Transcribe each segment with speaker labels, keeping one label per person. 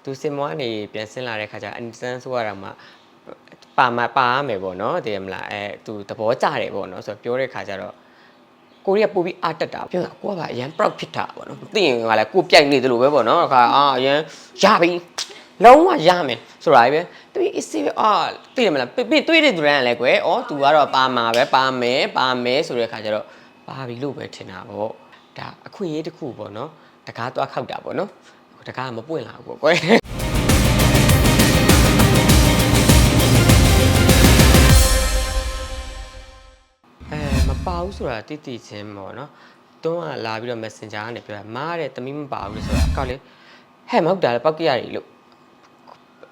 Speaker 1: သူစင်မွားနေပြန်ဆင်းလာတဲ့ခါကျအန်ဆန်းဆိုရတာမှပါရမယ်ပေါ့နော်တည်မလားသူသဘောကျတယ်ပေါ့နော်ဆိုတော့ပြောတဲ့ခါကျတော့ကိုရီးယားပို့ပြီးအားတက်တာပြောတာကိုကပါအရန် proud ဖြစ်တာပေါ့နော်သိရင်ကလည်းကိုပြိုက်နေတယ်လို့ပဲပေါ့နော်အခါအရန်ရပြီလုံးဝရမယ်ဆိုတာပဲသူအစ်စေးသိတယ်မလားပြတွေးတဲ့သူတိုင်းကလည်းကွယ်သူကတော့ပါမှာပဲပါမယ်ဆိုတဲ့ခါကျတော့ပါပြီလို့ပဲထင်တာပေါ့ဒါအခွင့်အရေးတစ်ခုပေါ့နော်တကားသွားခောက်တာပေါ့နော်တကားမပွင့်လာဘူးပေါ့ကွယ်မပါဘူးဆိုတာတိချင်းပေါ့နော်တွန်းကလာပြီးတော့ Messenger ကနေပြောတာမားတဲ့သမီးမပါဘူးလို့ဆိုတာကောက်လေဟဲ့မဟုတ်တာလေပောက်ကြရတယ်လို့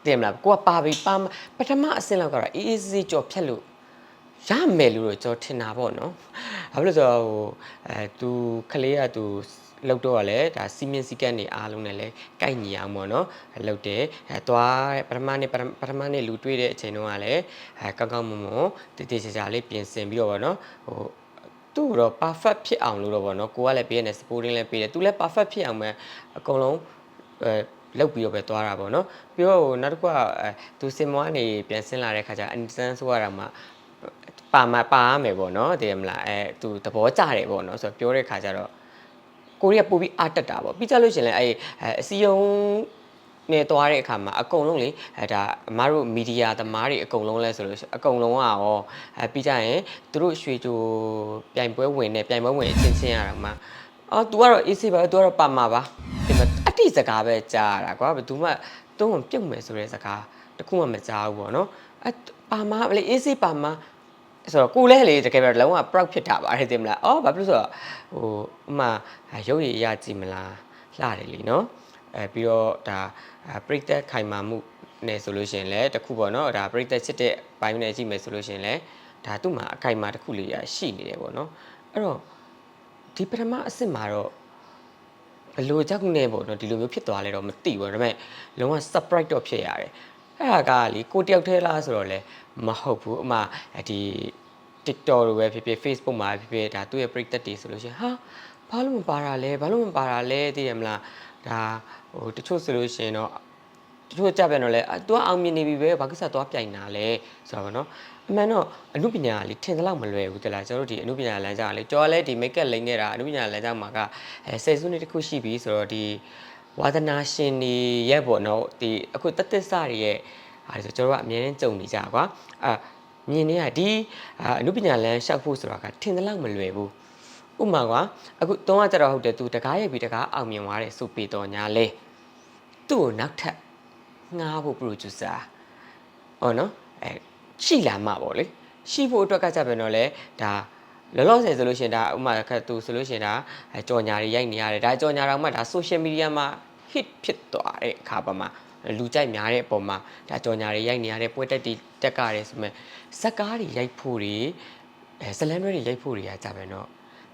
Speaker 1: တင်မလားကိုကပါပြီးပါပထမအဆင့်လောက်ကတော့အေးစေးကြော်ဖြတ်လို့ရမယ်လို့တော့ကျွန်တော်ထင်တာပေါ့နော်ဘာဖြစ်လို့ဆိုတော့သူခလေးကသူလောက်တော့လည်းဒါစီမင်းစီကတ်နေအားလုံးနဲ့လည်းကိုက်ညီအောင်ပေါ့နော်လောက်တယ်သွားပထမနေ့လူတွေ့တဲ့အချိန်တုန်းကလည်းကောင်းမွန်တေချာလေးပြင်ဆင်ပြီးတော့ပေါ့နော်သူ့တော့ perfect ဖြစ်အောင်လို့တော့ပေါ့နော်ကိုကလည်းပေးနေ supporting လည်းပေးတယ်သူလည်း perfect ဖြစ်အောင်ပဲအကုန်လုံးလောက်ပြီးတော့ပဲသွားတာပေါ့နော်ပြီးတော့နောက်တစ်ခုကသူစင်မွားနေပြန်ဆင်းလာတဲ့ခါကျအန်ဆန်းဆိုရတာမှပါရမယ်ပေါ့နော်တည်မလားသူသဘောကျတယ်ပေါ့နော်ဆိုတော့ပြောတဲ့ခါကျတော့ကိုရီးယားပို့ပြီးအားတက်တာပေါ့ပြီးကြလို့ရှင်လည်းအစည်းအရုံးနေသွားတဲ့အခါမှာအကုန်လုံးလေဒါအမားတို့မီဒီယာသမားတွေအကုန်လုံးလဲဆိုလို့အကုန်လုံးကရောပြီးကြရင်သူတို့ရွှေချိုပြိုင်ပွဲဝင်အချင်းရတာမှာतू ကတော့ AC ပါ तू ကတော့ပါမှာပါဒီမှာအတိစကားပဲကြားရတာကွာဘယ်သူမှတုံးဝင်ပြုတ်မယ်ဆိုတဲ့စကားတခုမှမကြားဘူးပေါ့နော်ပါမှာလေ AC ပါမှာဆိုတော့ကိုလည်းလေတကယ်ပဲလုံးဝ proud ဖြစ်တာပါတယ်သိမလားဘာဖြစ်လို့ဆိုတော့ဥမာရုပ်ရည်ရကြည့်မလားလှတယ်လीနော်ပြီးတော့ဒါပရိသတ်ခိုင်မာမှုနဲ့ဆိုလို့ရှိရင်လည်းတခုပေါ့နော်ဒါပရိသတ်ချစ်တဲ့ဘိုင်းနဲ့ကြည့်မယ်ဆိုလို့ရှိရင်လည်းဒါသူ့မှာအခိုင်မာတစ်ခုလေးရရှိနေတယ်ပေါ့နော်အဲ့တော့ဒီပထမအစ်စ်မှာတော့ဘယ်လိုကြောက်နေပေါ့နော်ဒီလိုမျိုးဖြစ်သွားလဲတော့မသိဘူးဒါပေမဲ့လုံးဝ surprise တော့ဖြစ်ရတယ်အဲ့ဒါကလေကိုတယောက်တည်းလားဆိုတော့လေမဟုတ်ဘူးအမှဒီ TikTok လိုပဲဖြစ်ဖြစ် Facebook မှာဖြစ်ဖြစ်ဒါသူ့ရဲ့ပရိသတ်တွေဆိုလို့ရှိရင်ဘာလို့မပါတာလဲသိရမလားဒါတချို့ဆိုလို့ရှိရင်တော့တချို့ကြပြန်တော့လဲतूအောင်မြင်နေပြီပဲဘာကိစ္စသွားပြိုင်တာလဲဆိုတော့ဗောနော်အမှန်တော့အမှုပညာကလေထင်သလောက်မလွယ်ဘူးတလားကျွန်တော်တို့ဒီအမှုပညာလမ်းကြောင်းကလေကျော်လဲဒီ make up လိမ့်နေတာအမှုပညာလမ်းကြောင်းမှာကဆယ်စုနှစ်တစ်ခုရှိပြီဆိုတော့ဒီဝါသနာရှင်တွေရဲ့ပေါ့နော်ဒီအခုတသက်စတွေရဲ့ဟာဆိုကျွန်တော်တို့ကအမြဲတမ်းကြုံနေကြကွာမြင်နေရဒီအမှုပညာလမ်းလျှောက်ဖို့ဆိုတာကထင်သလောက်မလွယ်ဘူးဥမာကွာအခုတုံးကကြတော့ဟုတ်တယ်သူတကားရိုက်ပြီးတကားအောင်မြင်သွားတယ်ဆိုပေတော့ညာလဲသူ့ကိုနောက်ထပ်ငှားဖို့ producer ဟောနော်ရှိလာမှာပေါ့လေရှိဖို့အတွက်ကကြပြန်တော့လေဒါလောဆယ်ဆိုလို့ရှိရင်ဒါဥမာခက်သူဆိုလို့ရှိရင်ဒါကြော်ညာတွေရိုက်နေရတယ်ဒါကြော်ညာတော့မှဒါ social media မှာ hit ဖြစ်သွားတဲ့အခါပါမှာလူကြိုက်များတဲ့အပေါ်မှာဒါကြော်ညာတွေရိုက်နေရတဲ့ပွဲတက်တီတက်ကြတယ်ဆိုမဲ့ဇက်ကားတွေရိုက်ဖို့တွေဇလန်တွေရိုက်ဖို့တွေကကြပြန်တော့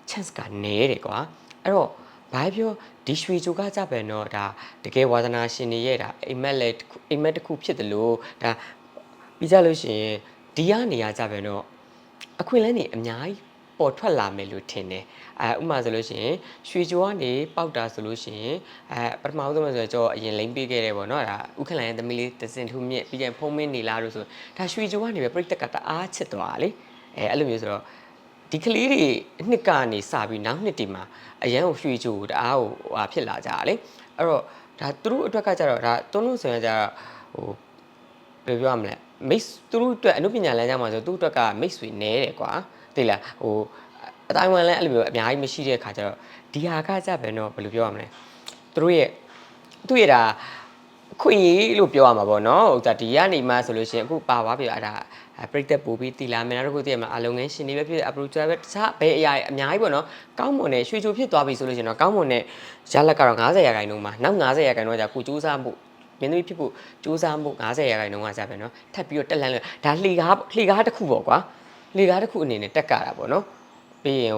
Speaker 1: chance ကနည်းတယ်ကွာအဲ့တော့ဘာပြောဒီရွှေချိုကကြပြန်တော့ဒါတကယ်ဝါသနာရှင်တွေရဲ့ဒါအိမ်မက်တစ်ခုဖြစ်တယ်လို့ဒါပြီးကြလို့ရှိရင်ဒီကနေရကြပြန်တော့အခွင့်အလမ်းတွေအများကြီးပေါ်ထွက်လာမယ်လို့ထင်တယ်ဥပမာဆိုလို့ရှိရင်ရွှေချိုကနေပေါက်တာဆိုလို့ရှိရင်ပထမဆုံးဆိုတော့ကျွန်တော်အရင်လိမ့်ပေးခဲ့တယ်ပေါ့နော်ဒါဥက္ကလန်ရဲ့သမီးလေးတစင်ထူးမြင့်ပြီးရင်ဖုံးမင်းနေလားလို့ဆိုဒါရွှေချိုကနေပဲပြိတ္တကတအားချစ်သွားလေအဲ့လိုမျိုးဆိုတော့ဒီကလေးတွေနှစ်ကနေစပြီးနောက်နှစ်ဒီမှာအရန်ကိုရွှေချိုတအားကိုဖြစ်လာကြတာလေအဲ့တော့ဒါသူတို့အတွက်ကကြတော့ဒါတွန်းလို့ဆိုရင်ကြတော့ဘယ်ပြောရမလဲမိတ်သူတို့အတွက်အနုပညာလမ်းကြောင်းမှာဆိုသူ့အတွက်ကမိတ်ဆွေနဲတယ်ကွာသိလားအတိုင်းဝမ်လည်းအဲ့လိုမျိုးအများကြီးမရှိတဲ့ခါကျတော့ဒီဟာကကြပဲတော့ဘယ်လိုပြောရမလဲသူ့ရဲ့ဒါခွင့်ရေးလို့ပြောရမှာပေါ့နော်ဒါဒီကနေမှဆိုလို့ရှိရင်အခုပါသွားပြီအဲ့ဒါပရိသတ်ပို့ပြီးတီလာမယ်နောက်တစ်ခုတည်းမှာအလုံးငင်းရှင်နေပဲဖြစ် approach ပဲတခြားဘယ်အရာအများကြီးပေါ့နော်ကောင်းမွန်တဲ့ရွှေချိုဖြစ်သွားပြီဆိုလို့ရှိရင်တော့ကောင်းမွန်တဲ့ရလက်ကတော့90%မှာနောက်90%ကကြာကိုစူးစမ်းဖို့မင်းသမီးဖြစ်ဖို့စူးစမ်းဖို့90%ကကြာပဲနော်ထပ်ပြီးတော့တက်လန်းလို့ဒါလှေကားတစ်ခုပေါ့ကွာလှေကားတစ်ခုအနေနဲ့တက်ကြတာပေါ့နော်ပြီးရင်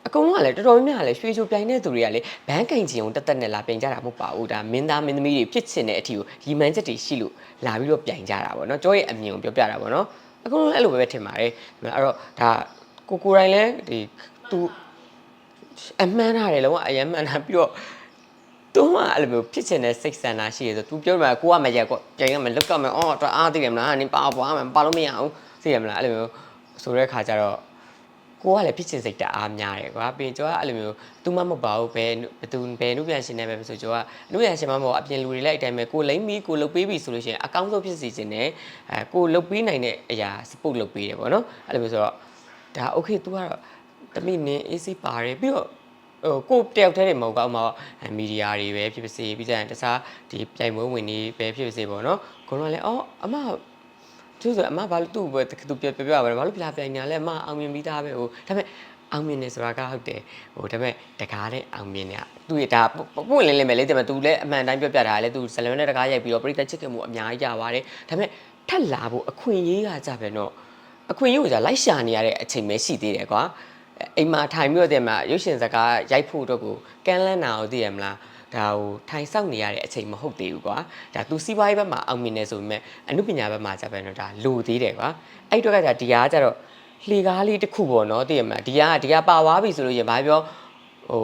Speaker 1: အကုန်လုံးကလည်းတော်တော်များများလည်းရွှေချိုပြိုင်တဲ့သူတွေကလည်းဘန်းကင်ချင်အောင်တက်နဲ့လာပြိုင်ကြတာမဟုတ်ပါဘူးဒါမင်းသားမင်းသမီးတွေဖြစ်ချင်တဲ့အထီကိုရီမန်းချက်တွေရှိလို့လာပြီးတော့ပြိုင်ကြတာပေါ့နော်ကျောရဲ့အမြင်ကိုပြောပြတာပေါ့နော်အကုန်လုံးအဲ့လိုပဲထင်ပါတယ်အဲ့တော့ဒါကိုတိုင်းလည်းဒီသူအမှန်ထားတယ်လုံးဝအယမ်းမှန်တာပြီးတော့ တော့အဲ့လိုမျိုးဖြစ်ချင်တဲ့စိတ်ဆန္ဒရှိရဆို तू ပြောမှာကိုကမရက်ကွပြန်ရမယ်လွတ်ကမယ်အော်တော့အားသိတယ်မလားနင်ပါပွားမယ်ပါလို့မရအောင်သိတယ်မလားအဲ့လိုမျိုးဆိုတဲ့ခါကျတော့ကိုကလည်းဖြစ်ချင်စိတ်တအားများတယ်ကွာပြီးကျော်ကအဲ့လိုမျိုး तू မမဟုတ်ပါဘူးဘယ်နုပြန်ရှင်နေပဲဆိုကျော်ကနုပြန်ရှင်မမဟုတ်အပြင်လူတွေလည်းအတိုင်းပဲကိုလိမ့်ပြီးကိုလုတ်ပေးပြီဆိုလို့ရှိရင်အကောင်းဆုံးဖြစ်စီခြင်းနဲ့ကိုလုတ်ပေးနိုင်တဲ့အရာ support လုပ်ပေးတယ်ပေါ့နော်အဲ့လိုမျိုးဆိုတော့ဒါ okay तू ကတော့တမိနင်း AC ပါတယ်ပြီးတော့ကိုတယောက်တည်းတွေမဟုတ်ကောင်းမှာမီဒီယာတွေပဲဖြစ်ပါစေပြီးကြရင်တခြားဒီပြိုင်ပွဲဝင်တွေပဲဖြစ်ပါစေပေါ့နော်ကိုတော့လည်းအော်အမသူဆိုအမဘာလို့သူ့ပဲသူပြပါဘာလို့ပြလာပြိုင်နေလဲအမအောင်မြင်ပြီးသားပဲဟိုဒါပေမဲ့အောင်မြင်နေဆိုတာကဟုတ်တယ်ဟိုဒါပေမဲ့တကားတဲ့အောင်မြင်နေသူဒါပွင့်လင်းလင်းပဲလေတဲ့မဲ့သူလည်းအမှန်တိုင်းပြတာလေသူဇလန်နဲ့တကားရိုက်ပြီးတော့ပရိသတ်ချစ်ခင်မှုအများကြီးကြပါတယ်ဒါပေမဲ့ထက်လာဖို့အခွင့်အရေးကကြပဲတော့အခွင့်အရေးကိုじゃလိုက်ရှာနေရတဲ့အချိန်ပဲရှိသေးတယ်ကွာအိမ်မှာထိုင်ပြီးတော့တဲ့မှာရုပ်ရှင်စကားရိုက်ဖို့တော့ကိုကန်းလန်းတာကိုသိရမလားဒါဟိုထိုင်ဆောက်နေရတဲ့အချိန်မဟုတ်သေးဘူးကွာဒါသူစီးပွားရေးဘက်မှာအောင်မြင်နေဆိုပေမဲ့အမှုပညာဘက်မှာကြပဲတော့ဒါလိုသေးတယ်ကွာအဲ့တော့ကဒါဒီဟာကကြတော့လှေကားလေးတစ်ခုပေါ့နော်သိရမလားဒီကပါသွားပြီဆိုလို့ရင်ဘာပြောဟို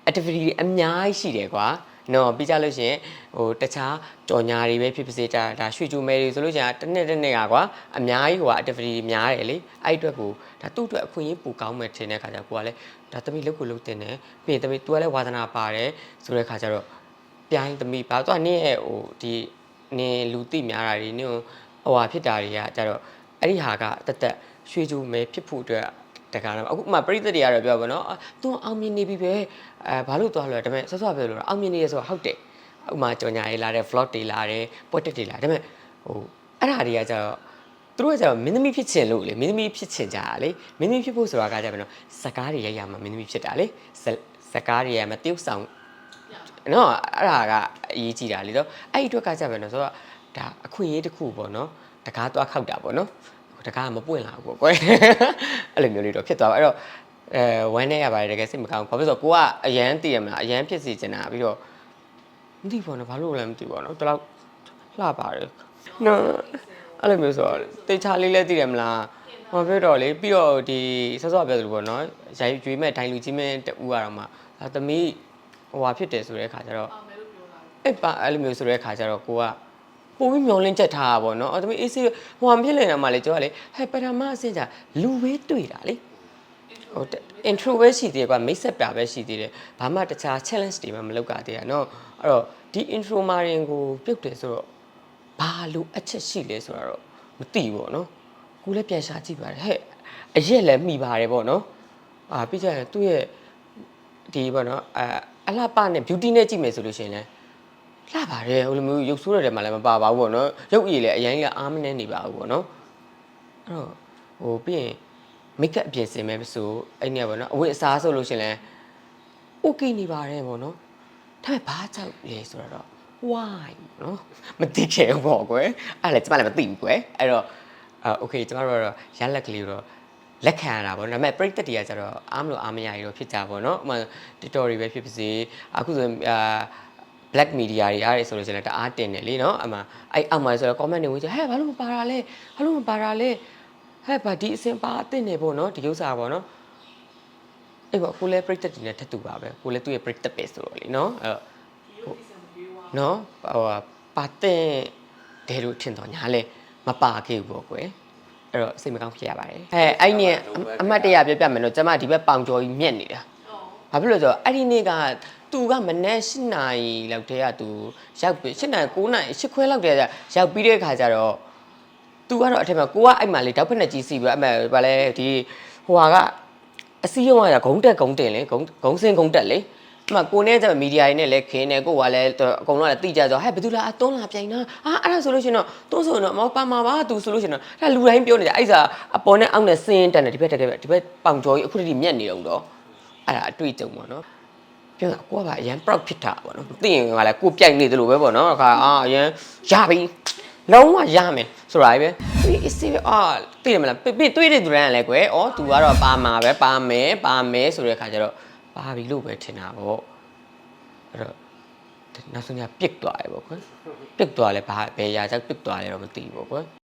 Speaker 1: activity အများကြီးရှိတယ်ကွာနော်ပြီးကြလို့ရှိရင်ဟိုတခြားကြော်ညာတွေပဲဖြစ်ဖြစ်ဒါရွှေချိုမဲတွေဆိုလို့ရှိရင်တစ်နှစ်ကကွာအများကြီးဟိုက activity များတယ်လေအဲ့အတွက်ကိုဒါသူ့အတွက်အခွင့်အရေးပိုကောင်းမယ်ထင်တဲ့ခါကျကိုကလည်းဒါသမီးလုတ်ကိုလုတ်တင်တယ်ပြီးရင်သမီး तू ကလည်းဝါသနာပါတယ်ဆိုတဲ့ခါကျတော့ပြိုင်းသမီးဘာသူကနင်းရဲ့ဟိုဒီနင်းလူသိများတာတွေနင်းဟိုဟာဖြစ်တာတွေကကျတော့အဲ့ဒီဟာကတက်ရွှေချိုမဲဖြစ်ဖို့အတွက်တကားတော့အခုမှပရိသတ်တွေကတော့ပြောပါတော့သူအောင်မြင်နေပြီပဲဘာလို့သွားလဲဒါပေမဲ့ဆော့ပြောလို့အောင်မြင်နေရဆိုတော့ဟုတ်တယ်ဥမာကြော်ညာရေးလာတယ် vlog တွေလာတယ်ပွဲတက်တွေလာဒါပေမဲ့ဟိုအဲ့ဒါတွေကကျတော့သူတို့ကကျတော့မင်းသမီးဖြစ်ချင်လို့လေမင်းသမီးဖြစ်ချင်ကြတာလေမင်းသမီးဖြစ်ဖို့ဆိုတာကကြပဲနော်ဇကားတွေရိုက်ရမှာမင်းသမီးဖြစ်တာလေဇကားတွေရမှာတယောက်ဆောင်နော်အဲ့ဒါကအရေးကြီးတာလေတော့အဲ့ဒီအတွက်ကကြပဲနော်ဆိုတော့ဒါအခွင့်အရေးတစ်ခုပေါ့နော်တကားသွားခောက်တာပေါ့နော်တကားမပွင့်လာဘူးပေါ့ကွယ်အဲ့လိုမျိုးလေးတော့ဖြစ်သွားပါအဲ့တော့ဝမ်းနေရပါတယ်တကယ်စိတ်မကောင်းဘာဖြစ်လို့ကိုကအရန်တည်ရမလားအရန်ဖြစ်စီချင်တာပြီးတော့မသိဘူးနော်ဘာလို့လဲမသိဘူးနော်တလောက်လှပါတယ်နော်အဲ့လိုမျိုးဆိုတော့တေချာလေးလဲတည်တယ်မလားဟောပြောတော့လေပြီးတော့ဒီဆော့ပြောသလိုပေါ့နော်ရိုက်ကျွေးမဲ့ဒိုင်လူကြီးမဲ့တူကတော့မှသမီးဟိုဟာဖြစ်တယ်ဆိုတဲ့ခါကျတော့အဲ့ပါအဲ့လိုမျိုးဆိုတဲ့ခါကျတော့ကိုကပိုပြီးမျောလင်းချက်ထားတာပေါ့နော်သမီးအေးစေးဟိုဟာဖြစ်နေတာမှလေကြောကလေဟဲ့ပထမအဆင့်じゃလူပဲတွေ့တာလေဟို intro ပဲရှိသေးတယ်ကွာမိတ်ဆက်ပြပဲရှိသေးတယ်ဘာမှတခြား challenge တွေမှမလုပ်ကြသေးရနော်အဲ့တော့ဒီ intro မှာရင်ကိုပြုတ်တယ်ဆိုတော့ဘာလို့အချက်ရှိလဲဆိုတော့မသိဘူးပေါ့နော်ကိုလည်းပြန်ရှာကြည့်ပါတယ်ဟဲ့အရက်လည်းမိပါတယ်ပေါ့နော်ပြီးကြရင်သူ့ရဲ့ဒီပေါ့နော်အလှပနဲ့ beauty နဲ့ကြည့်မယ်ဆိုလို့ရှိရင်လည်းလှပါတယ်ဟိုလိုမျိုးရုပ်ဆိုးတယ်မှလည်းမပါပါဘူးပေါ့နော်ရုပ်ရည်လည်းအရင်ကအားမနေနေပါဘူးပေါ့နော်အဲ့တော့ဟိုပြီးရင်မိတ်ကပ်အပြင်စင်မဲ့ဆိုအဲ့နေပေါ့နော်အဝတ်အစားဆိုလို့ရှင်လဲ okay နေပါတယ်ပေါ့နော်ဒါပေမဲ့ဘာကြောက်လဲဆိုတော့ why နော်မသိခဲ့ဘူးပေါ့ကွယ်အဲ့လည်းကျမလည်းမသိဘူးကွယ်အဲ့တော့okay ကျမတို့ကတော့ရလက်ကလေးတော့လက်ခံရတာပေါ့ဒါပေမဲ့ပရိသတ်တွေကကျတော့အားမလို့အားမရရတော့ဖြစ်ကြပါတော့ဥပမာ TikTok တွေပဲဖြစ်ပါစေအခုဆိုblack media တွေအားတွေဆိုလို့ရှိရင်တအားတင်တယ်လေနော်အမှအဲ့အောက်မှာဆိုတော့ comment တွေဝင်ကြဟဲ့ဘာလို့မပါတာလဲဘာလို့မပါတာလဲဟဲ့ဗာဒီအစင်ပါအသင့်နေပေါ့နော်ဒီဥစ္စာပေါ့နော်အဲ့ပေါ့ကိုလည်းပြိတ္တတွေနဲ့ထပ်တူပါပဲကိုလည်းသူ့ရဲ့ပြိတ္တပဲဆိုတော့လေနော်အဲ့တော့နော်ဟိုပါတဲ့တဲလို့ထင်တော့ညာလဲမပါခဲ့ဘူးပေါ့ကွယ်အဲ့တော့စိတ်မကောင်းဖြစ်ရပါတယ်အဲ့ညအမတ်တရပြပြမယ်နော်ကျမဒီဘက်ပေါင်ကျော်ကြီးမြက်နေတာဘာဖြစ်လို့ဆိုတော့အဲ့ဒီနေ့ကသူကမနေ့8နာရီလောက်တည်းကသူရောက်ပြီ8နာရီ9နာရီ8ခွဲလောက်တည်းကရောက်ပြီးတဲ့ခါကျတော့သူကတော့အထက်မှာကိုကအဲ့မှာလေတောက်ဖက်နဲ့ကြီးစီပြီးအမေဗာလဲဒီဟိုဟာကအစည်းအဝေးကဂုံးတက်ဂုံးတင်လေဂုံးစင်းဂုံးတက်လေအမကိုနဲ့ကျမီဒီယာတွေနဲ့လည်းခင်းနေကိုကလည်းအကုန်လုံးကလည်းတိကျဆိုဟဲ့ဘယ်သူလားအသွန်းလာပြိုင်တာအဲ့ဒါဆိုလို့ရှင်တော့သွန်းဆိုတော့မပါမှာပါသူဆိုလို့ရှင်တော့ဒါလူတိုင်းပြောနေကြအဲ့စာအပေါ်နဲ့အောက်နဲ့စင်းတက်နေဒီဘက်ပေါင်ကျော်ကြီးအခုတည်းမြက်နေတော့အဲ့ဒါအတွေ့အကြုံပေါ့နော်ပြောတာကိုကပါအရန် proud ဖြစ်တာပေါ့နော်သိရင်ကလည်းကိုပြိုင်နေတယ်လို့ပဲပေါ့နော်အခါအရန်ရပြီလုံးဝရမယ်ဆိုတာပဲဒီအစီသိတယ်မလားပြတွေးတဲ့သူတိုင်းကလည်းကွယ်ဩ तू ကတော့ပါမှာပဲပါမယ်ဆိုတဲ့အခါကျတော့ပါပြီလို့ပဲထင်တာပေါ့အဲ့တော့နောက်ဆုံးညပြစ်သွားတယ်ပေါ့ကွယ်ပြစ်သွားလဲဘာဘယ်ရာကြောင့်ပြစ်သွားလဲတော့မသိဘူးပေါ့ကွယ်